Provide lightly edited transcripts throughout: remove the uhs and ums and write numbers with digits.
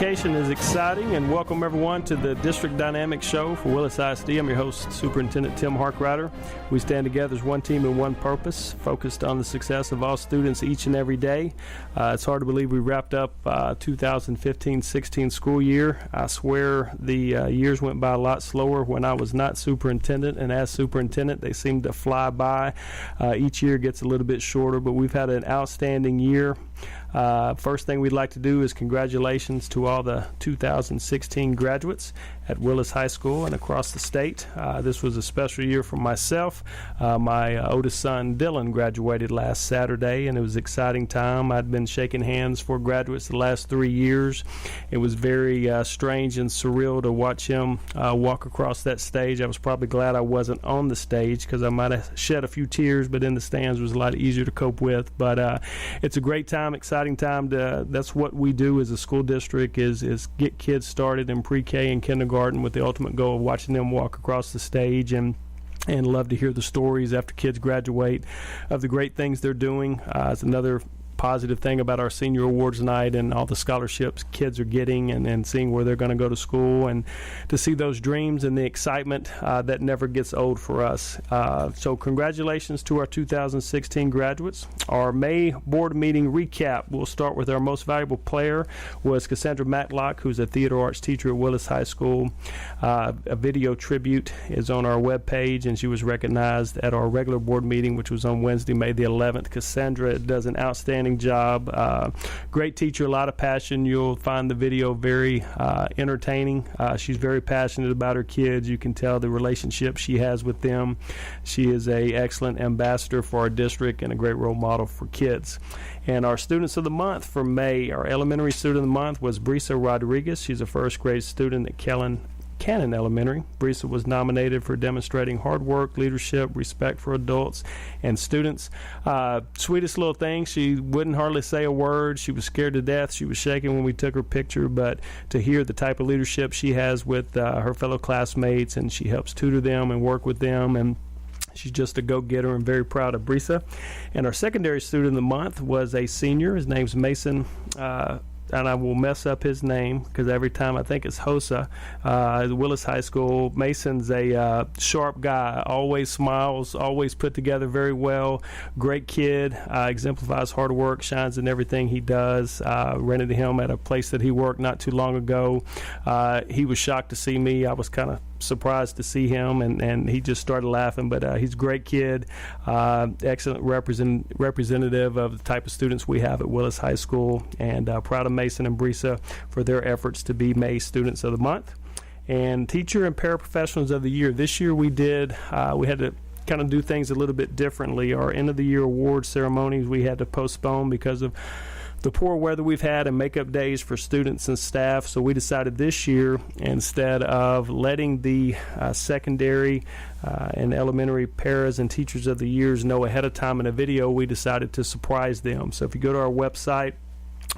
education is exciting, and welcome everyone to the District Dynamics Show for Willis ISD. I'm your host, Superintendent Tim Harkrider. We stand together as one team and one purpose, focused on the success of all students each and every day. It's hard to believe we wrapped up 2015-16 school year. I swear the years went by a lot slower when I was not superintendent, and as superintendent, they seem to fly by. Each year gets a little bit shorter, but we've had an outstanding year. First thing we'd like to do is congratulations to all the 2016 graduates at Willis High School and across the state. This was a special year for myself. My oldest son, Dylan, graduated last Saturday, and it was an exciting time. I'd been shaking hands for graduates the last 3 years. It was very strange and surreal to watch him walk across that stage. I was probably glad I wasn't on the stage because I might have shed a few tears, but in the stands was a lot easier to cope with. But it's a great time, exciting time. That's what we do as a school district is get kids started in pre-K and kindergarten with the ultimate goal of watching them walk across the stage, and love to hear the stories after kids graduate of the great things they're doing. It's another positive thing about our senior awards night and all the scholarships kids are getting, and seeing where they're going to go to school, and to see those dreams and the excitement that never gets old for us. So congratulations to our 2016 graduates. Our May board meeting recap, we'll start with our most valuable player was Cassandra Matlock, who's a theater arts teacher at Willis High School. A video tribute is on our webpage, and she was recognized at our regular board meeting, which was on Wednesday, May the 11th. Cassandra does an outstanding job. Great teacher, a lot of passion. You'll find the video very entertaining. She's very passionate about her kids. You can tell the relationship she has with them. She is an excellent ambassador for our district and a great role model for kids. And our students of the month for May, our elementary student of the month was Brisa Rodriguez. She's a first grade student at Cannon Elementary. Brisa was nominated for demonstrating hard work, leadership, respect for adults and students. Sweetest little thing. She wouldn't hardly say a word. She was scared to death. She was shaking when we took her picture, but to hear the type of leadership she has with her fellow classmates, and she helps tutor them and work with them, and she's just a go-getter, and very proud of Brisa. And our secondary student of the month was a senior. His name's Mason, and I will mess up his name because every time I think it's Hosa, Willis High School. Mason's a sharp guy, always smiles, always put together very well. Great kid, exemplifies hard work, shines in everything he does. Rented him at a place that he worked not too long ago. He was shocked to see me. I was kind of surprised to see him, and he just started laughing, but he's a great kid, excellent representative of the type of students we have at Willis High School, and proud of Mason and Brisa for their efforts to be May Students of the Month. And Teacher and Paraprofessionals of the Year. This year we had to kind of do things a little bit differently. Our end of the year award ceremonies we had to postpone because of the poor weather we've had and makeup days for students and staff. So we decided this year, instead of letting the secondary and elementary paras and teachers of the years know ahead of time in a video, we decided to surprise them. So if you go to our website,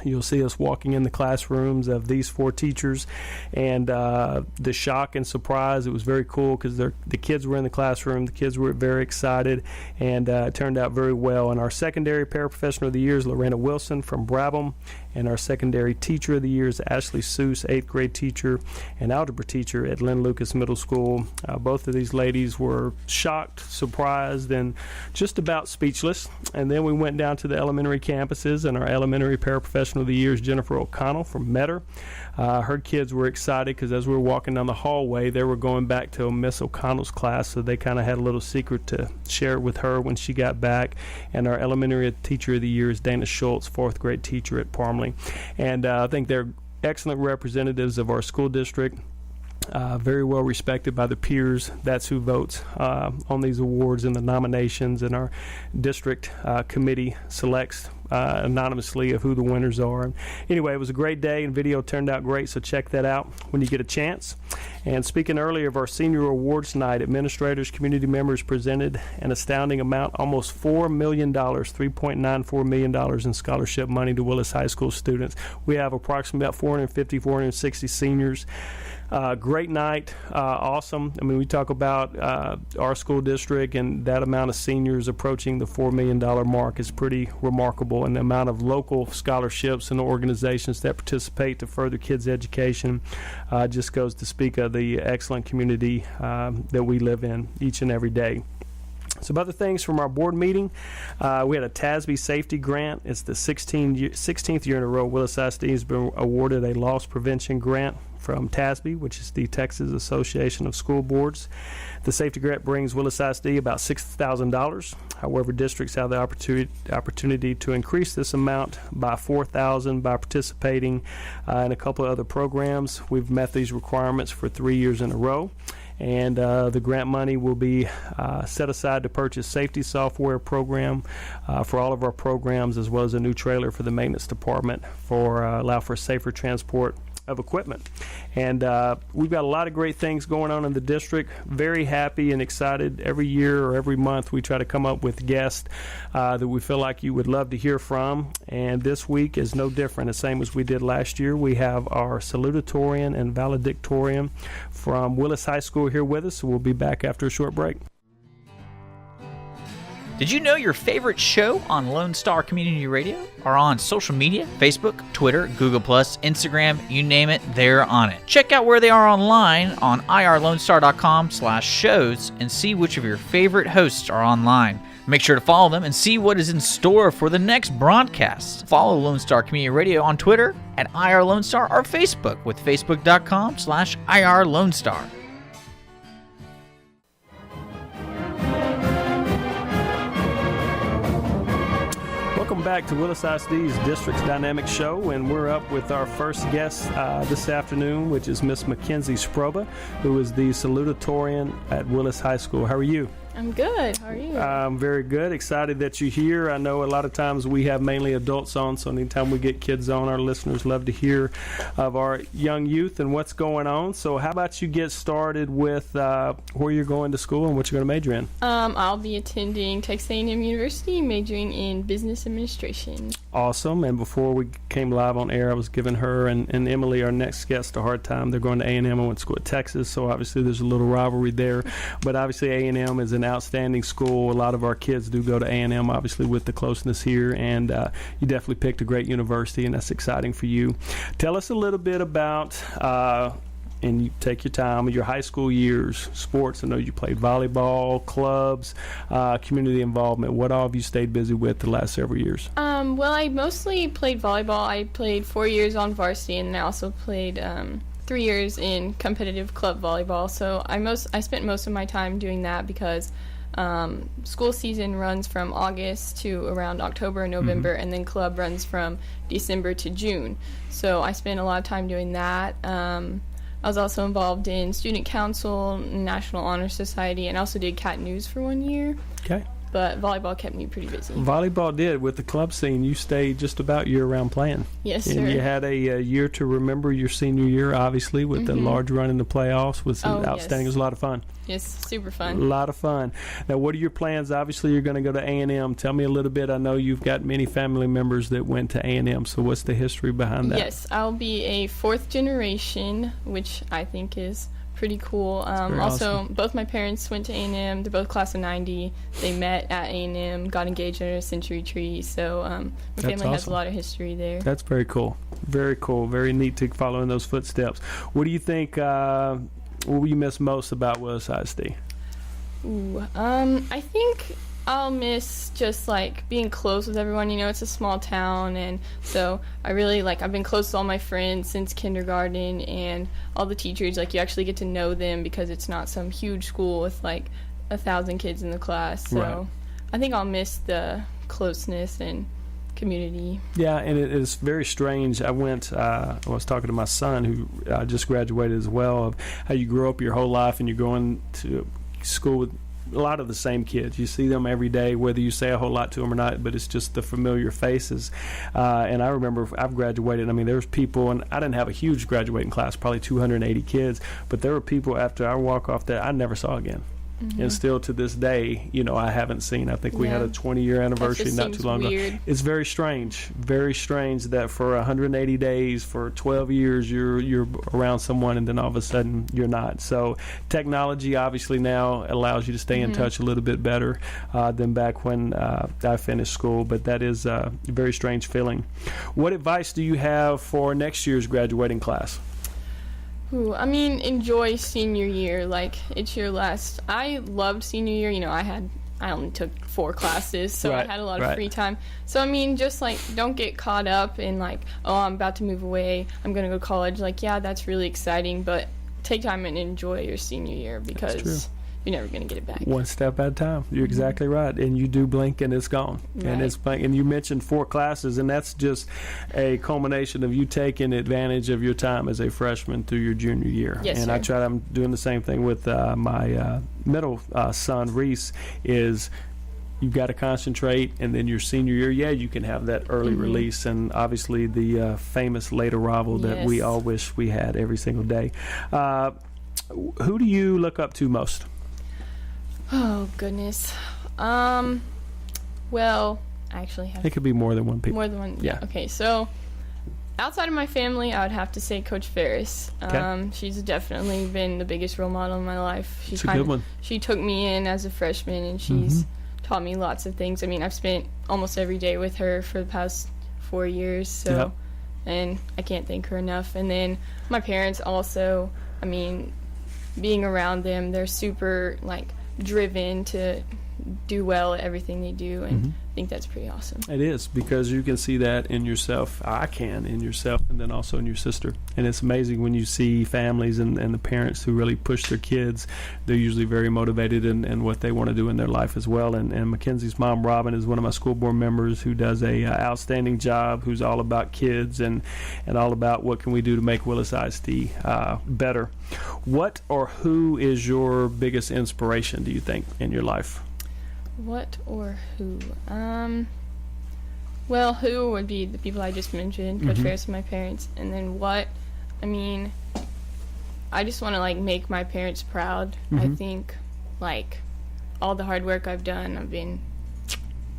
you'll see us walking in the classrooms of these four teachers, and the shock and surprise, it was very cool because the kids were in the classroom, the kids were very excited, and it turned out very well. And our secondary paraprofessional of the year is Lorena Wilson from Brabham, and our secondary teacher of the year is Ashley Seuss, 8th grade teacher and algebra teacher at Lynn Lucas Middle School. Both of these ladies were shocked, surprised, and just about speechless. And then we went down to the elementary campuses, and our elementary paraprofessional of the year is Jennifer O'Connell from Metter. Her kids were excited because as we were walking down the hallway, they were going back to Miss O'Connell's class, so they kind of had a little secret to share with her when she got back. And our elementary teacher of the year is Dana Schultz, 4th grade teacher at Parmley. And I think they're excellent representatives of our school district. Very well respected by the peers. That's who votes on these awards and the nominations, and our district committee selects anonymously of who the winners are. And anyway, it was a great day, and video turned out great, so check that out when you get a chance. And speaking earlier of our senior awards night, administrators, community members presented an astounding amount, almost $4 million, $3.94 million in scholarship money to Willis High School students. We have approximately about 450, 460 seniors. Great night, awesome. I mean, we talk about our school district, and that amount of seniors approaching the $4 million mark is pretty remarkable. unbelievable. And the amount of local scholarships and organizations that participate to further kids' education just goes to speak of the excellent community that we live in each and every day. Some other things from our board meeting. We had a TASB safety grant. It's the 16th year in a row Willis ISD has been awarded a loss prevention grant from TASB, which is the Texas Association of School Boards. The safety grant brings Willis ISD about $6,000. However, districts have the opportunity to increase this amount by $4,000 by participating in a couple of other programs. We've met these requirements for 3 years in a row. And the grant money will be set aside to purchase safety software program for all of our programs, as well as a new trailer for the maintenance department for allow for safer transport of equipment. And we've got a lot of great things going on in the district. Very happy and excited. Every year or every month we try to come up with guests that we feel like you would love to hear from. And this week is no different, the same as we did last year. We have our Salutatorian and Valedictorian from Willis High School here with us. So we'll be back after a short break. Did you know your favorite show on Lone Star Community Radio are on social media? Facebook, Twitter, Google+, Instagram, you name it, they're on it. Check out where they are online on irlonestar.com/shows and see which of your favorite hosts are online. Make sure to follow them and see what is in store for the next broadcast. Follow Lone Star Community Radio on Twitter at irlonestar or Facebook with facebook.com/irlonestar. Welcome back to Willis ISD's District's Dynamic Show, and we're up with our first guest this afternoon, which is Miss Mackenzie Sproba, who is the Salutatorian at Willis High School. How are you? I'm good. How are you? I'm very good. Excited that you're here. I know a lot of times we have mainly adults on, so anytime we get kids on, our listeners love to hear of our young youth and what's going on. So how about you get started with where you're going to school and what you're going to major in? I'll be attending Texas A&M University, majoring in business administration. Awesome. And before we came live on air, I was giving her and Emily, our next guest, a hard time. They're going to A&M. I went to school at Texas, so obviously there's a little rivalry there. But obviously A&M is an outstanding school. A lot of our kids do go to A&M, obviously, with the closeness here. And you definitely picked a great university, and that's exciting for you. Tell us a little bit about, and you take your time, your high school years, sports. I know you played volleyball, clubs, community involvement. What all have you stayed busy with the last several years? Well, I mostly played volleyball. I played 4 years on varsity, and I also played 3 years in competitive club volleyball. So I spent most of my time doing that because school season runs from August to around October and November, and then club runs from December to June. So I spent a lot of time doing that. I was also involved in student council, National Honor Society, and I also did Cat News for 1 year. Okay. But volleyball kept me pretty busy. Volleyball did. With the club scene, you stayed just about year-round playing. Yes, sir. And you had a year to remember your senior year, obviously, with the large run in the playoffs. Was outstanding. Yes. It was a lot of fun. Yes, super fun. A lot of fun. Now, what are your plans? Obviously, you're going to go to A&M. Tell me a little bit. I know you've got many family members that went to A&M, so what's the history behind that? Yes, I'll be a fourth generation, which I think is pretty cool. Also, awesome. Both my parents went to A&M. They're both class of 90. They met at A&M, got engaged under a century tree. So my family has a lot of history there. That's very cool. Very cool. Very neat to follow in those footsteps. What do you think, what will you miss most about Willis ISD? I think I'll miss just like being close with everyone. You know, it's a small town, and so I really I've been close to all my friends since kindergarten, and all the teachers, you actually get to know them because it's not some huge school with 1,000 kids in the class. So right. I think I'll miss the closeness and community. Yeah, and it is very strange. I was talking to my son who just graduated as well, of how you grow up your whole life and you're going to school with a lot of the same kids. You see them every day, whether you say a whole lot to them or not, but it's just the familiar faces. And I remember I've graduated. I mean, there was people, and I didn't have a huge graduating class, probably 280 kids, but there were people after I walk off that I never saw again. And still to this day, I haven't seen. I think we had a 20-year anniversary not too long ago. It's very strange that for 180 days, for 12 years, you're around someone, and then all of a sudden you're not. So technology obviously now allows you to stay in touch a little bit better than back when I finished school. But that is a very strange feeling. What advice do you have for next year's graduating class? Enjoy senior year. Like, it's your last. I loved senior year. I only took 4 classes, so I had a lot of free time. So, just, don't get caught up in, I'm about to move away, I'm going to go to college. Yeah, that's really exciting, but take time and enjoy your senior year because you're never going to get it back. One step at a time. You're exactly right. And you do blink and it's gone. Right. And it's blank. And you mentioned 4 classes, and that's just a culmination of you taking advantage of your time as a freshman through your junior year. Yes, and sir. I'm doing the same thing with my middle son, Reese, is you've got to concentrate, and then your senior year, you can have that early release, and obviously the famous late arrival that we all wish we had every single day. Who do you look up to most? Oh, goodness. Well, actually, it could be more than one people. More than one. Yeah. Okay, so outside of my family, I would have to say Coach Ferris. Okay. She's definitely been the biggest role model in my life. It's a good one. She took me in as a freshman, and she's taught me lots of things. I've spent almost every day with her for the past 4 years, so and I can't thank her enough. And then my parents also, being around them, they're super, driven to do well at everything they do, and I think that's pretty awesome. It is, because you can see that in yourself. I can, in yourself, and then also in your sister. And it's amazing when you see families and the parents who really push their kids. They're usually very motivated in what they want to do in their life as well. And Mackenzie's mom, Robin, is one of my school board members who does a outstanding job, who's all about kids and all about what can we do to make Willis ISD better. What or who is your biggest inspiration, do you think, in your life? What or who? Well, who would be the people I just mentioned, Coach Ferris and my parents. And then what? I just want to, make my parents proud. I think, all the hard work I've done, I've been,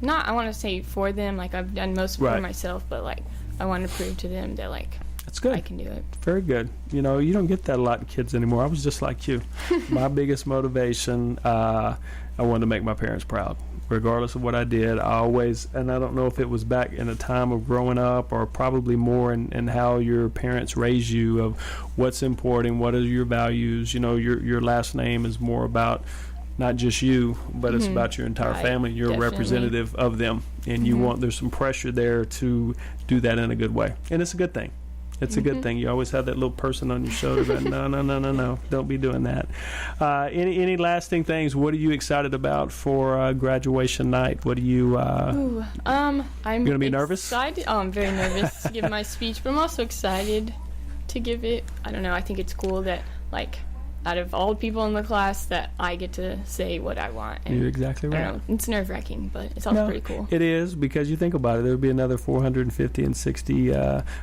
I want to say for them, I've done most for myself, but, I want to prove to them that, that's good. I can do it. Very good. You don't get that a lot in kids anymore. I was just like you. My biggest motivation, I wanted to make my parents proud. Regardless of what I did, I always, and I don't know if it was back in a time of growing up or probably more in how your parents raise you, of what's important, what are your values. Your last name is more about not just you, but it's about your entire family. You're a representative of them, and there's some pressure there to do that in a good way. And it's a good thing. It's a good thing. You always have that little person on your shoulder going, no, don't be doing that. Any lasting things? What are you excited about for graduation night? What do you... I'm going to be nervous? I'm very nervous to give my speech, but I'm also excited to give it. I don't know. I think it's cool that, out of all the people in the class, that I get to say what I want. And you're exactly right. I don't know, it's nerve-wracking, but it's also pretty cool. It is, because you think about it, there would be another 450 and 60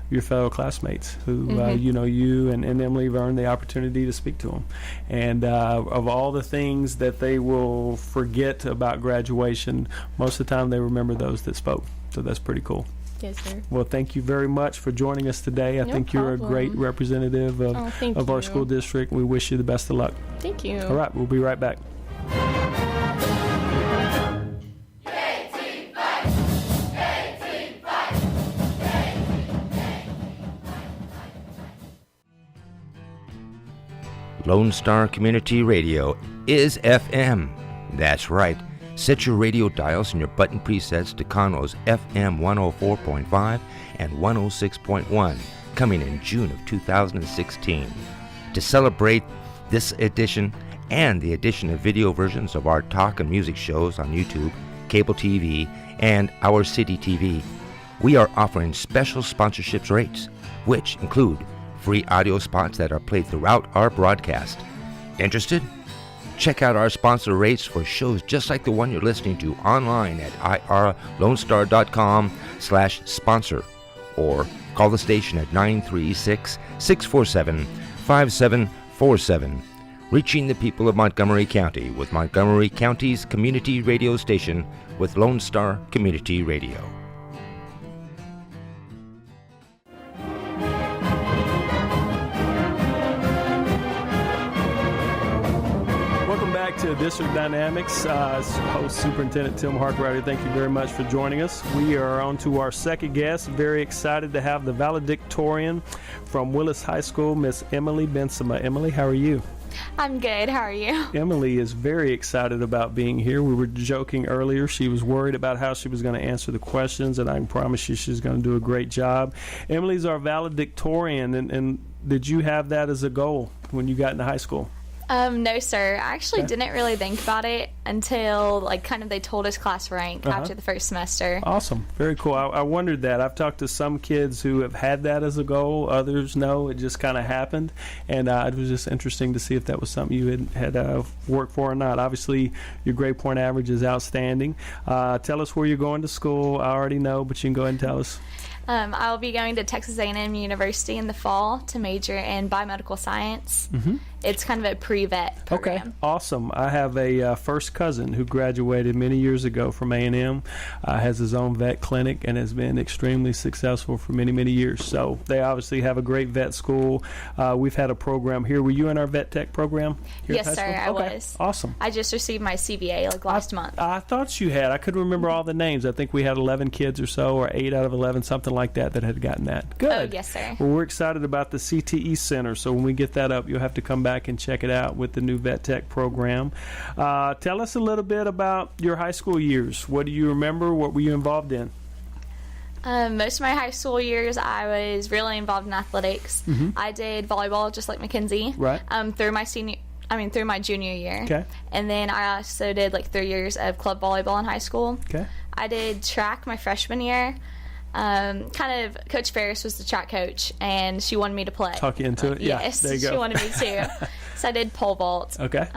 your fellow classmates who, you and Emily have earned the opportunity to speak to them. And of all the things that they will forget about graduation, most of the time they remember those that spoke. So that's pretty cool. Yes, sir. Well, thank you very much for joining us today. I think you're a great representative of our school district. We wish you the best of luck. Thank you. All right, we'll be right back. Lone Star Community Radio is FM. That's right. Set your radio dials and your button presets to Conroe's FM 104.5 and 106.1, coming in June of 2016. To celebrate this edition and the addition of video versions of our talk and music shows on YouTube, cable TV, and Our City TV, we are offering special sponsorships rates, which include free audio spots that are played throughout our broadcast. Interested? Check out our sponsor rates for shows just like the one you're listening to online at irlonestar.com/sponsor, or call the station at 936-647-5747. reaching the people of Montgomery County with Montgomery County's community radio station with Lone Star Community Radio. Welcome back to District Dynamics. Host Superintendent Tim Harkrider, thank you very much for joining us. We are on to our second guest. Very excited to have the valedictorian from Willis High School, Miss Emily Bensema. Emily, how are you? I'm good. How are you? Emily is very excited about being here. We were joking earlier. She was worried about how she was going to answer the questions, and I can promise you she's going to do a great job. Emily's our valedictorian, and did you have that as a goal when you got into high school? No, sir. I actually didn't really think about it until, they told us class rank after the first semester. Awesome. Very cool. I wondered that. I've talked to some kids who have had that as a goal. Others, no. It just kind of happened. And it was just interesting to see if that was something you had worked for or not. Obviously, your grade point average is outstanding. Tell us where you're going to school. I already know, but you can go ahead and tell us. I'll be going to Texas A&M University in the fall to major in biomedical science. Mm-hmm. It's kind of a pre-vet program. Okay, awesome. I have a first cousin who graduated many years ago from A&M, has his own vet clinic, and has been extremely successful for many, many years. So they obviously have a great vet school. We've had a program here. Were you in our vet tech program here at high Yes, sir, school? I was. Awesome. I just received my CBA last month. I thought you had. I couldn't remember all the names. I think we had 11 kids or so, or 8 out of 11, something like that had gotten that. Good. Oh, yes, sir. Well, we're excited about the CTE Center, so when we get that up, you'll have to come back and check it out with the new Vet Tech program. Tell us a little bit about your high school years. What do you remember? What were you involved in? Most of my high school years, I was really involved in athletics. Mm-hmm. I did volleyball just like Mackenzie. Right. Through my junior year. Okay. And then I also did 3 years of club volleyball in high school. Okay. I did track my freshman year. Coach Ferris was the track coach, and she wanted me to play. Talk you into it? Yes, there you go. she wanted me to. So I did pole vault. Okay.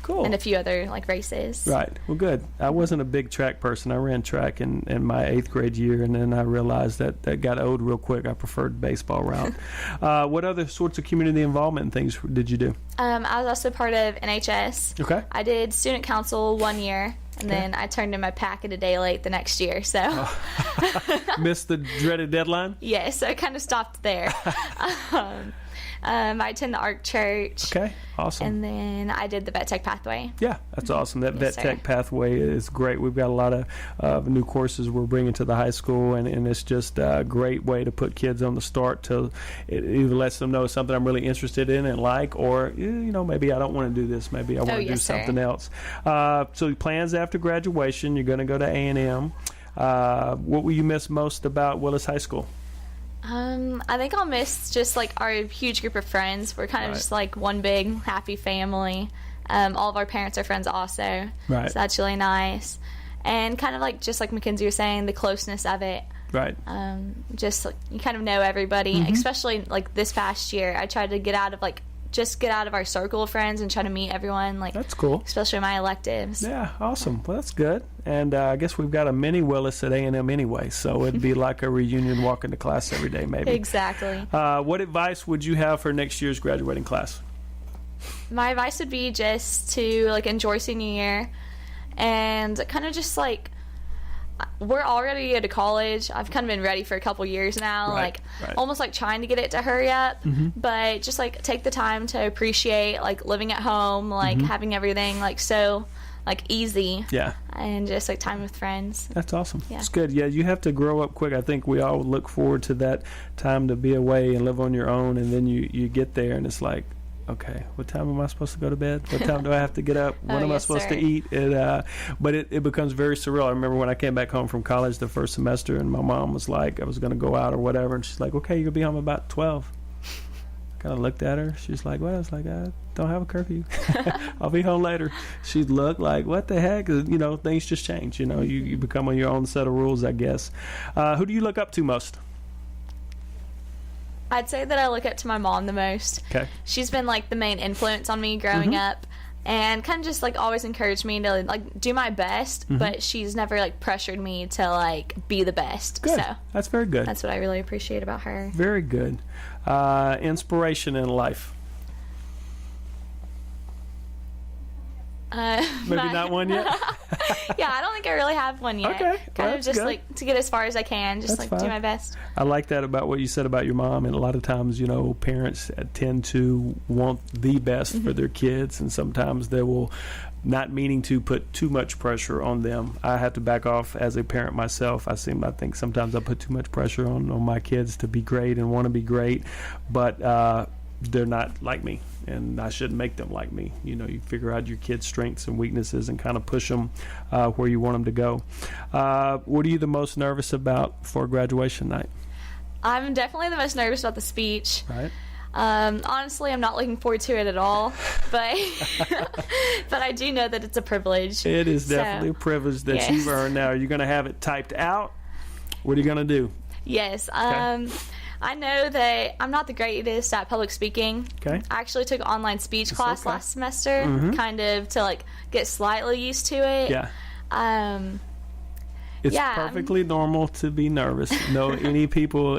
Cool. And a few other races. Right. Well, good. I wasn't a big track person. I ran track in my 8th grade year, and then I realized that got old real quick. I preferred baseball route. What other sorts of community involvement and things did you do? I was also part of NHS. Okay. I did student council 1 year. And then I turned in my packet a day late the next year, so. Missed the dreaded deadline? Yes, so I kind of stopped there. I attend the ARC Church. Okay, awesome. And then I did the Vet Tech Pathway. Yeah, that's awesome. That Yes, Vet Tech Pathway is great. We've got a lot of new courses we're bringing to the high school, and it's just a great way to put kids on the start. It either lets them know something I'm really interested in and like, or, maybe I don't want to do this. Maybe I want to do something else. So plans after graduation, you're going to go to A&M. What will you miss most about Willis High School? I think I'll miss just our huge group of friends. We're kind of just one big happy family. All of our parents are friends also. Right. So that's really nice. And kind of just like Mackenzie was saying, the closeness of it. Right. You kind of know everybody, especially this past year. I tried to get out of our circle of friends and try to meet everyone. That's cool. Especially my electives. Yeah, awesome. Well, that's good. And I guess we've got a mini Willis at A&M anyway, so it'd be like a reunion walking to class every day, maybe. Exactly. What advice would you have for next year's graduating class? My advice would be just to enjoy senior year and kind of just we're already at a college. I've kind of been ready for a couple years now, right. Almost trying to get it to hurry up, but just take the time to appreciate living at home, having everything so easy. Yeah. And just time with friends. That's awesome. Yeah. It's good. Yeah, you have to grow up quick. I think we all look forward to that time to be away and live on your own, and then you get there and it's okay, what time am I supposed to go to bed? What time do I have to get up? When am I supposed to eat? But it becomes very surreal. I remember when I came back home from college the first semester, and my mom was I was going to go out or whatever, and she's like, okay, you'll be home about 12. Kind of looked at her. She's like, well, I was like, I don't have a curfew. I'll be home later. She'd look like, what the heck? Things just change. You become on your own set of rules, I guess. Who do you look up to most? I'd say that I look up to my mom the most. Okay. She's been the main influence on me growing up, and kind of just always encouraged me to do my best, but she's never pressured me to be the best. Good. So that's very good. that's what I really appreciate about her. Very good. Inspiration in life. Maybe not one yet? Yeah, I don't think I really have one yet. Okay, well, kind of that's just good. like to get as far as I can, just That's like do fine. my best. I like that about what you said about your mom. And a lot of times, you know, parents tend to want the best for their kids. And sometimes they will, not meaning to put too much pressure on them. I have to back off as a parent myself. I think sometimes I put too much pressure on my kids to be great and want to be great. But they're not like me, and I shouldn't make them like me. You know, you figure out your kids' strengths and weaknesses and kind of push them where you want them to go. What are you the most nervous about for graduation night? I'm definitely the most nervous about the speech. Right. Honestly, I'm not looking forward to it at all, but but I do know that it's a privilege. It is So, definitely a privilege that yes. you've earned. Now, are you going to have it typed out? What are you going to do? Yes. I know that I'm not the greatest at public speaking. Okay. I actually took an online speech class okay. last semester, kind of to like get slightly used to it. Yeah. It's Yeah, perfectly normal to be nervous. No, even the people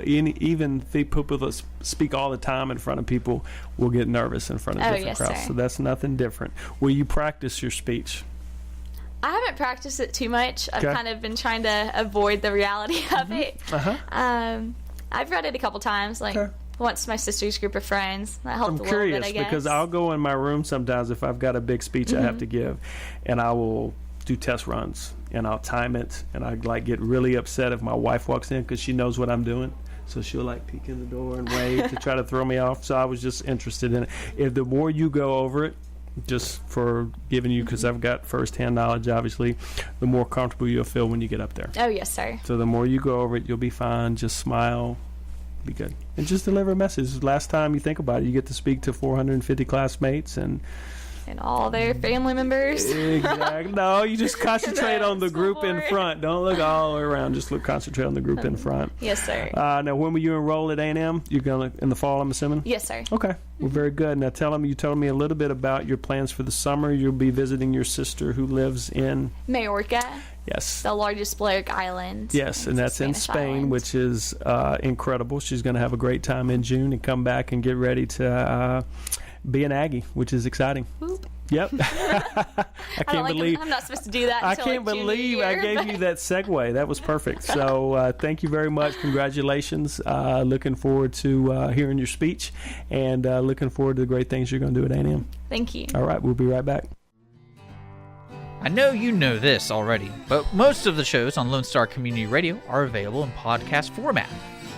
that speak all the time in front of people will get nervous in front of different yes, crowds. sir. So that's nothing different. Will you practice your speech? I haven't practiced it too much. I've Okay. kind of been trying to avoid the reality of it. I've read it a couple times, like Okay. once my sister's group of friends. That helped I'm a little curious bit, I guess. because I'll go in my room sometimes if I've got a big speech I have to give, and I will do test runs and I'll time it, and I like get really upset if my wife walks in because she knows what I'm doing. So she'll like peek in the door and wave to try to throw me off. So I was just interested in it. If the more you go over it, just for giving you, because I've got firsthand knowledge, obviously, the more comfortable you'll feel when you get up there. Oh, yes, sir. So the more you go over it, you'll be fine. Just smile, be good, and just deliver a message. Last time you think about it, you get to speak to 450 classmates and all their family members. exactly. No, you just concentrate on the School group in board. front. Don't look all the way around. Just concentrate on the group in front. Yes, sir. Now, when will you enroll at A&M? You're gonna in the fall, I'm assuming. Yes, sir. Okay, well, very good. Now, you told me a little bit about your plans for the summer. You'll be visiting your sister who lives in Majorca, yes. the largest Balearic island. Yes, and that's in Spanish Spain, island. which is incredible. She's going to have a great time in June and come back and get ready to be an Aggie, which is exciting. Whoop. Yep. I can't believe I'm not supposed to do that. I Until can't like junior believe year, I gave but- you that segue. That was perfect. So thank you very much. Congratulations. Looking forward to hearing your speech, and looking forward to the great things you're going to do at A&M. Thank you. All right, we'll be right back. I know you know this already, but most of the shows on Lone Star Community Radio are available in podcast format.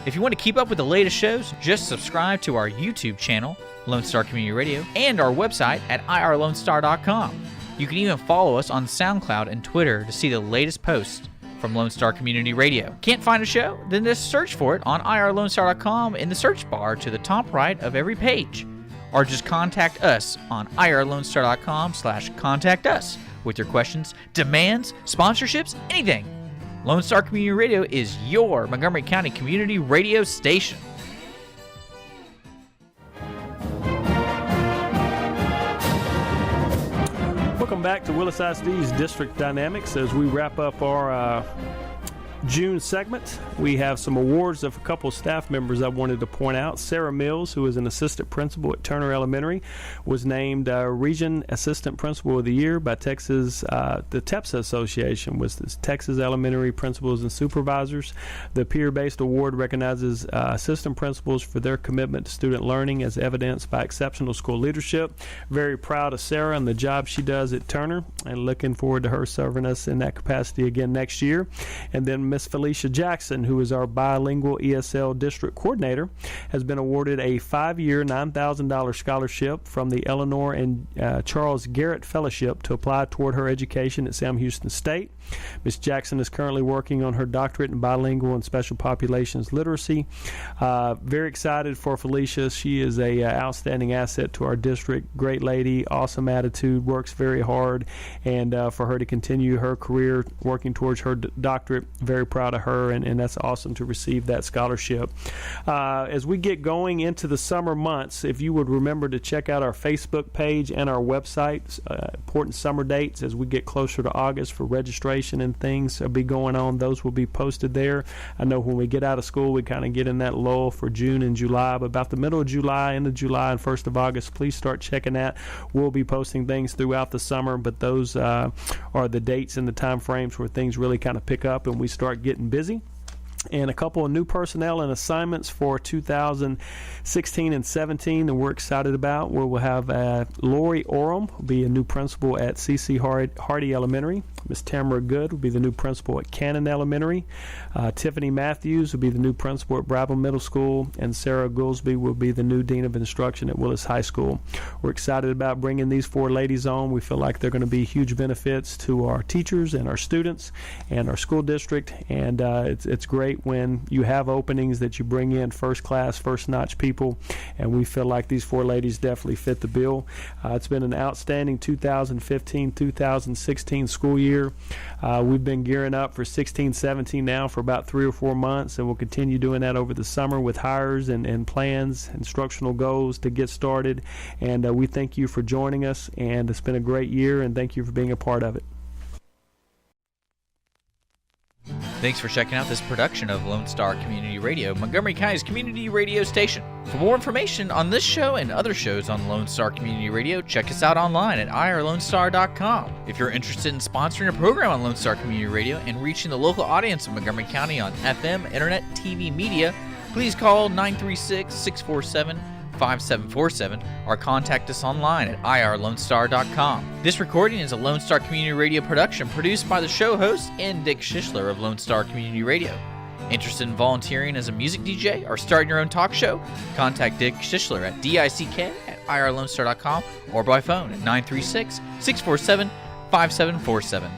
If you want to keep up with the latest shows, just subscribe to our YouTube channel, Lone Star Community Radio, and our website at irlonestar.com. You can even follow us on SoundCloud and Twitter to see the latest posts from Lone Star Community Radio. Can't find a show? Then just search for it on irlonestar.com in the search bar to the top right of every page. Or just contact us on irlonestar.com/contact us with your questions, demands, sponsorships, anything. Lone Star Community Radio is your Montgomery County community radio station. Welcome back to Willis ISD's District Dynamics. As we wrap up our June segment, we have some awards of a couple of staff members I wanted to point out. Sarah Mills, who is an assistant principal at Turner Elementary, was named Region Assistant Principal of the Year by Texas. The TEPSA Association was the Texas Elementary Principals and Supervisors. The peer-based award recognizes assistant principals for their commitment to student learning as evidenced by exceptional school leadership. Very proud of Sarah and the job she does at Turner, and looking forward to her serving us in that capacity again next year. And then Miss Felicia Jackson, who is our bilingual ESL district coordinator, has been awarded a 5-year, $9,000 scholarship from the Eleanor and Charles Garrett Fellowship to apply toward her education at Sam Houston State. Ms. Jackson is currently working on her doctorate in bilingual and special populations literacy. Very excited for Felicia. She is a outstanding asset to our district. Great lady, awesome attitude, works very hard, and for her to continue her career working towards her doctorate, very very proud of her, and that's awesome to receive that scholarship. As we get going into the summer months, if you would remember to check out our Facebook page and our website, important summer dates as we get closer to August for registration and things will be going on. Those will be posted there. I know when we get out of school, we kind of get in that lull for June and July, but about the middle of July, end of July, and 1st of August, please start checking that. We'll be posting things throughout the summer, but those are the dates and the time frames where things really kind of pick up and we start getting busy. And a couple of new personnel and assignments for 2016 and 17 that we're excited about, where we'll have Lori Oram will be a new principal at C.C. Hardy Elementary. Miss Tamara Good will be the new principal at Cannon Elementary. Tiffany Matthews will be the new principal at Brabham Middle School. And Sarah Goolsby will be the new Dean of Instruction at Willis High School. We're excited about bringing these 4 ladies on. We feel like they're going to be huge benefits to our teachers and our students and our school district. And it's great when you have openings that you bring in first class, first notch people, and we feel like these 4 ladies definitely fit the bill. It's been an outstanding 2015-2016 school year. We've been gearing up for 16-17 now for about 3 or 4 months, and we'll continue doing that over the summer with hires and plans, instructional goals to get started. And we thank you for joining us, and it's been a great year, and thank you for being a part of it. Thanks for checking out this production of Lone Star Community Radio, Montgomery County's community radio station. For more information on this show and other shows on Lone Star Community Radio, check us out online at irlonestar.com. If you're interested in sponsoring a program on Lone Star Community Radio and reaching the local audience of Montgomery County on FM, internet, TV, media, please call 936-647-5747 or contact us online at irlonestar.com. This recording is a Lone Star Community Radio production produced by the show host and Dick Schissler of Lone Star Community Radio. Interested in volunteering as a music DJ or starting your own talk show? Contact Dick Schissler at dick@irlonestar.com or by phone at 936-647-5747.